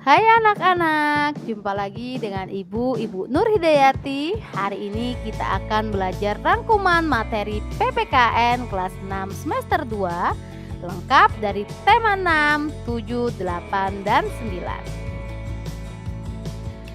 Hai anak-anak, jumpa lagi dengan Ibu Nur Hidayati. Hari ini kita akan belajar rangkuman materi PPKN kelas 6 semester 2 lengkap dari tema 6, 7, 8, dan 9.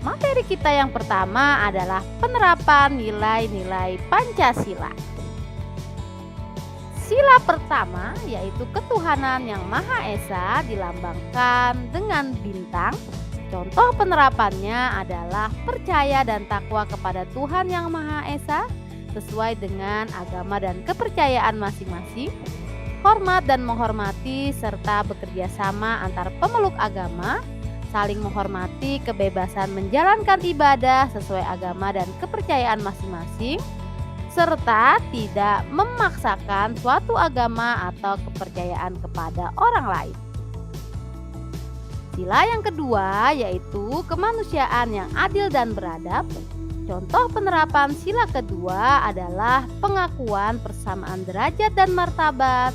Materi kita yang pertama adalah penerapan nilai-nilai Pancasila. Sila pertama yaitu ketuhanan yang Maha Esa dilambangkan dengan bintang. Contoh penerapannya adalah percaya dan takwa kepada Tuhan yang Maha Esa sesuai dengan agama dan kepercayaan masing-masing. Hormat dan menghormati serta bekerja sama antar pemeluk agama, saling menghormati kebebasan menjalankan ibadah sesuai agama dan kepercayaan masing-masing, serta tidak memaksakan suatu agama atau kepercayaan kepada orang lain. Sila yang kedua yaitu kemanusiaan yang adil dan beradab. Contoh penerapan sila kedua adalah pengakuan persamaan derajat dan martabat,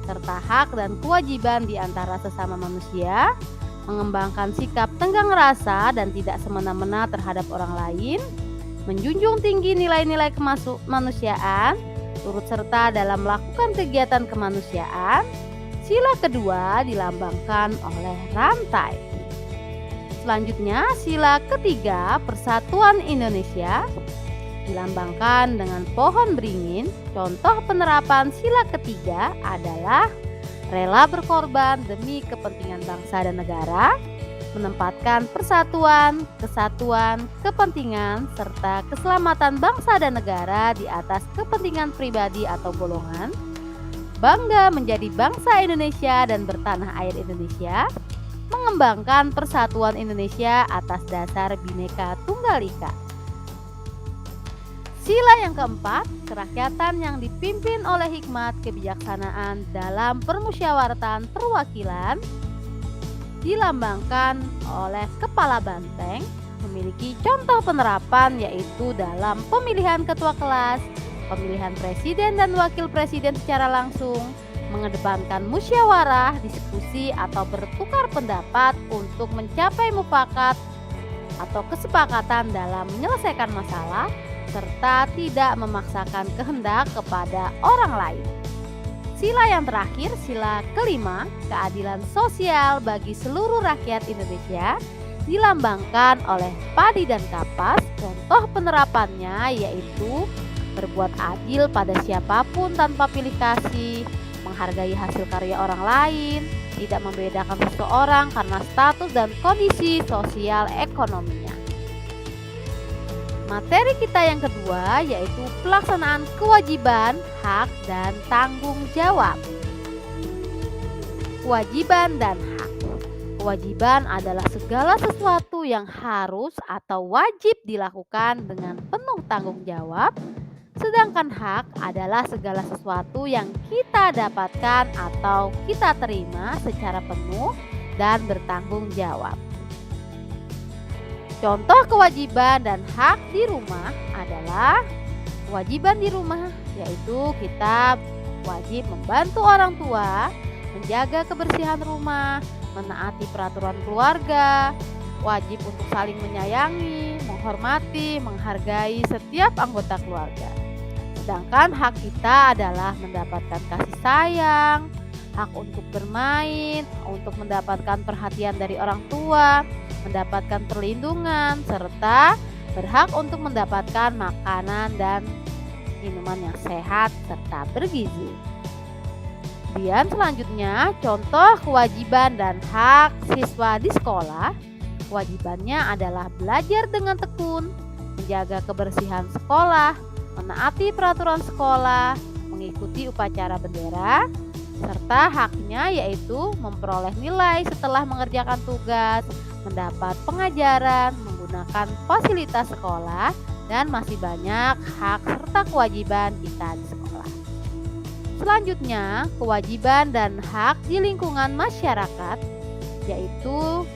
serta hak dan kewajiban di antara sesama manusia, mengembangkan sikap tenggang rasa dan tidak semena-mena terhadap orang lain, menjunjung tinggi nilai-nilai kemanusiaan, turut serta dalam melakukan kegiatan kemanusiaan. Sila kedua dilambangkan oleh rantai. Selanjutnya, sila ketiga Persatuan Indonesia dilambangkan dengan pohon beringin. Contoh penerapan sila ketiga adalah rela berkorban demi kepentingan bangsa dan negara, menempatkan persatuan, kesatuan, kepentingan, serta keselamatan bangsa dan negara di atas kepentingan pribadi atau golongan, bangga menjadi bangsa Indonesia dan bertanah air Indonesia, mengembangkan persatuan Indonesia atas dasar Bhinneka Tunggal Ika. Sila yang keempat, kerakyatan yang dipimpin oleh hikmat kebijaksanaan dalam permusyawaratan perwakilan, dilambangkan oleh kepala banteng, memiliki contoh penerapan yaitu dalam pemilihan ketua kelas, pemilihan presiden dan wakil presiden secara langsung, mengedepankan musyawarah, diskusi atau bertukar pendapat untuk mencapai mufakat atau kesepakatan dalam menyelesaikan masalah, serta tidak memaksakan kehendak kepada orang lain. Sila yang terakhir, sila kelima, keadilan sosial bagi seluruh rakyat Indonesia, dilambangkan oleh padi dan kapas. Contoh penerapannya yaitu berbuat adil pada siapapun tanpa pilih kasih, menghargai hasil karya orang lain, tidak membedakan seseorang karena status dan kondisi sosial ekonominya. Materi kita yang kedua yaitu pelaksanaan kewajiban, hak, dan tanggung jawab. Kewajiban dan hak. Kewajiban adalah segala sesuatu yang harus atau wajib dilakukan dengan penuh tanggung jawab, sedangkan hak adalah segala sesuatu yang kita dapatkan atau kita terima secara penuh dan bertanggung jawab. Contoh kewajiban dan hak di rumah adalah kewajiban di rumah yaitu kita wajib membantu orang tua, menjaga kebersihan rumah, menaati peraturan keluarga, wajib untuk saling menyayangi, menghormati, menghargai setiap anggota keluarga. Sedangkan hak kita adalah mendapatkan kasih sayang, hak untuk bermain, untuk mendapatkan perhatian dari orang tua, mendapatkan perlindungan, serta berhak untuk mendapatkan makanan dan minuman yang sehat serta bergizi. Kemudian selanjutnya, contoh kewajiban dan hak siswa di sekolah. Kewajibannya adalah belajar dengan tekun, menjaga kebersihan sekolah, menaati peraturan sekolah, mengikuti upacara bendera, serta haknya yaitu memperoleh nilai setelah mengerjakan tugas, mendapat pengajaran, menggunakan fasilitas sekolah, dan masih banyak hak serta kewajiban kita di sekolah. Selanjutnya, kewajiban dan hak di lingkungan masyarakat, yaitu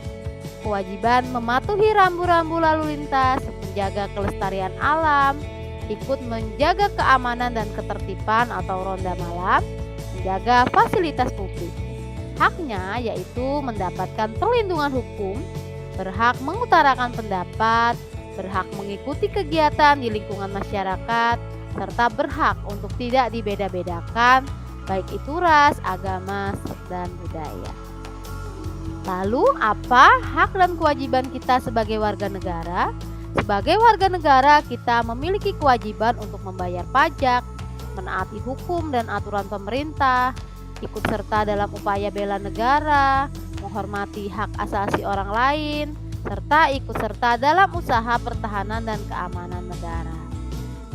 kewajiban mematuhi rambu-rambu lalu lintas, menjaga kelestarian alam, ikut menjaga keamanan dan ketertiban atau ronda malam, menjaga fasilitas publik. Haknya yaitu mendapatkan perlindungan hukum, berhak mengutarakan pendapat, berhak mengikuti kegiatan di lingkungan masyarakat, serta berhak untuk tidak dibeda-bedakan, baik itu ras, agama, dan budaya. Lalu, apa hak dan kewajiban kita sebagai warga negara? Sebagai warga negara, kita memiliki kewajiban untuk membayar pajak, menaati hukum dan aturan pemerintah, ikut serta dalam upaya bela negara, menghormati hak asasi orang lain, serta ikut serta dalam usaha pertahanan dan keamanan negara.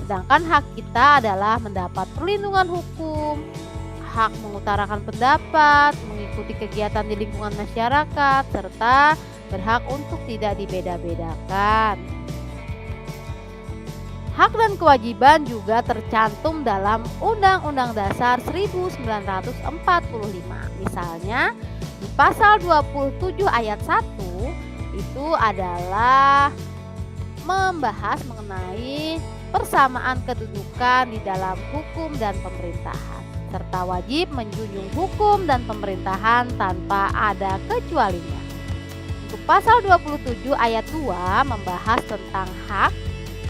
Sedangkan hak kita adalah mendapat perlindungan hukum, hak mengutarakan pendapat, mengikuti kegiatan di lingkungan masyarakat, serta berhak untuk tidak dibeda-bedakan. Hak dan kewajiban juga tercantum dalam Undang-Undang Dasar 1945. Misalnya, di pasal 27 ayat 1 itu adalah membahas mengenai persamaan kedudukan di dalam hukum dan pemerintahan, serta wajib menjunjung hukum dan pemerintahan tanpa ada kecualinya. Untuk pasal 27 ayat 2 membahas tentang hak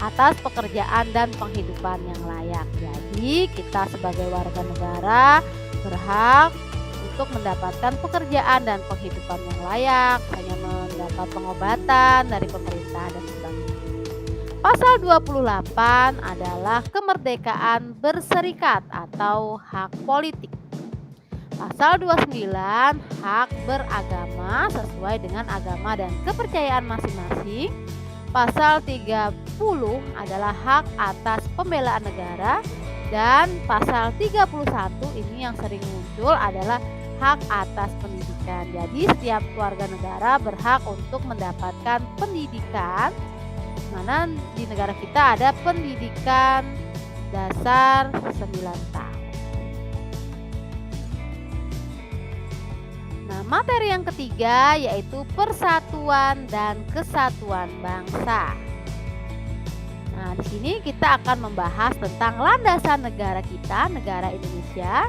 atas pekerjaan dan penghidupan yang layak. Jadi kita sebagai warga negara berhak untuk mendapatkan pekerjaan dan penghidupan yang layak, hanya mendapat pengobatan dari pemerintah dan sebagainya. Pasal 28 adalah kemerdekaan berserikat atau hak politik. Pasal 29 hak beragama sesuai dengan agama dan kepercayaan masing-masing. Pasal 30 adalah hak atas pembelaan negara, dan pasal 31 ini yang sering muncul adalah hak atas pendidikan. Jadi setiap warga negara berhak untuk mendapatkan pendidikan, mana di negara kita ada pendidikan dasar 9 tahun. Nah, materi yang ketiga yaitu persatuan dan kesatuan bangsa. Nah, di sini kita akan membahas tentang landasan negara kita, negara Indonesia.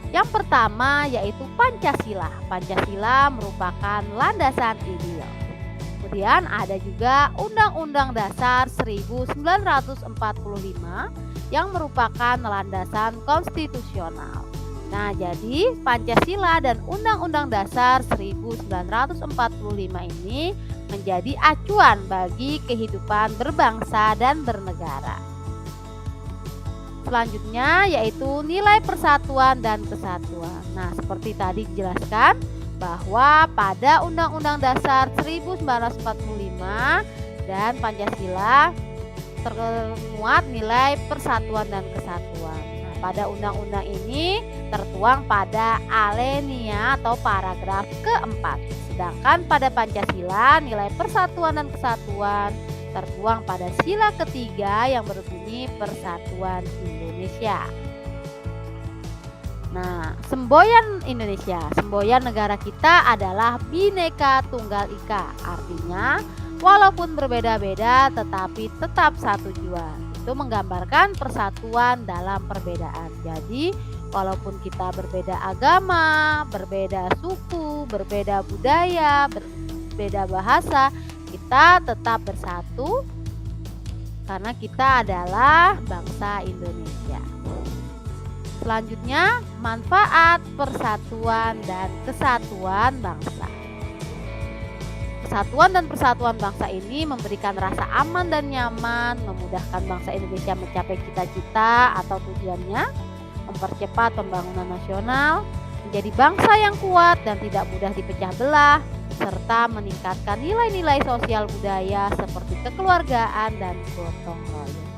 Yang pertama yaitu Pancasila. Pancasila merupakan landasan ideal. Kemudian ada juga Undang-Undang Dasar 1945 yang merupakan landasan konstitusional. Nah, jadi Pancasila dan Undang-Undang Dasar 1945 ini menjadi acuan bagi kehidupan berbangsa dan bernegara. Selanjutnya yaitu nilai persatuan dan kesatuan. Nah, seperti tadi dijelaskan bahwa pada Undang-Undang Dasar 1945 dan Pancasila termuat nilai persatuan dan kesatuan. Nah, pada undang-undang ini tertuang pada alinea atau paragraf keempat. Sedangkan pada Pancasila nilai persatuan dan kesatuan tertuang pada sila ketiga yang berbunyi Persatuan Indonesia. Nah, semboyan Indonesia, semboyan negara kita adalah Bhinneka Tunggal Ika. Artinya, walaupun berbeda-beda tetapi tetap satu jua. Itu menggambarkan persatuan dalam perbedaan. Jadi, walaupun kita berbeda agama, berbeda suku, berbeda budaya, berbeda bahasa, kita tetap bersatu karena kita adalah bangsa Indonesia. Selanjutnya, manfaat persatuan dan kesatuan bangsa. Kesatuan dan persatuan bangsa ini memberikan rasa aman dan nyaman, memudahkan bangsa Indonesia mencapai cita-cita atau tujuannya, mempercepat pembangunan nasional, menjadi bangsa yang kuat dan tidak mudah dipecah belah, serta meningkatkan nilai-nilai sosial budaya seperti kekeluargaan dan gotong royong.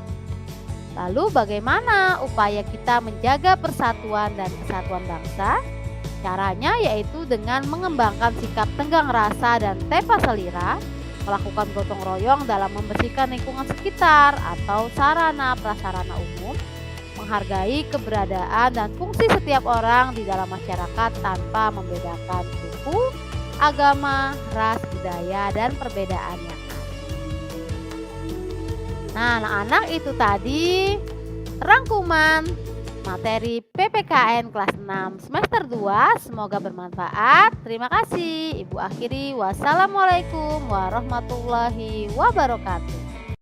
Lalu bagaimana upaya kita menjaga persatuan dan kesatuan bangsa? Caranya yaitu dengan mengembangkan sikap tenggang rasa dan tepa selira, melakukan gotong royong dalam membersihkan lingkungan sekitar atau sarana prasarana umum, menghargai keberadaan dan fungsi setiap orang di dalam masyarakat tanpa membedakan suku, agama, ras, budaya, dan perbedaan yang ada. Nah, anak-anak, itu tadi rangkuman materi PPKN kelas 6 semester 2. Semoga bermanfaat. Terima kasih. Ibu akhiri. Wassalamualaikum warahmatullahi wabarakatuh.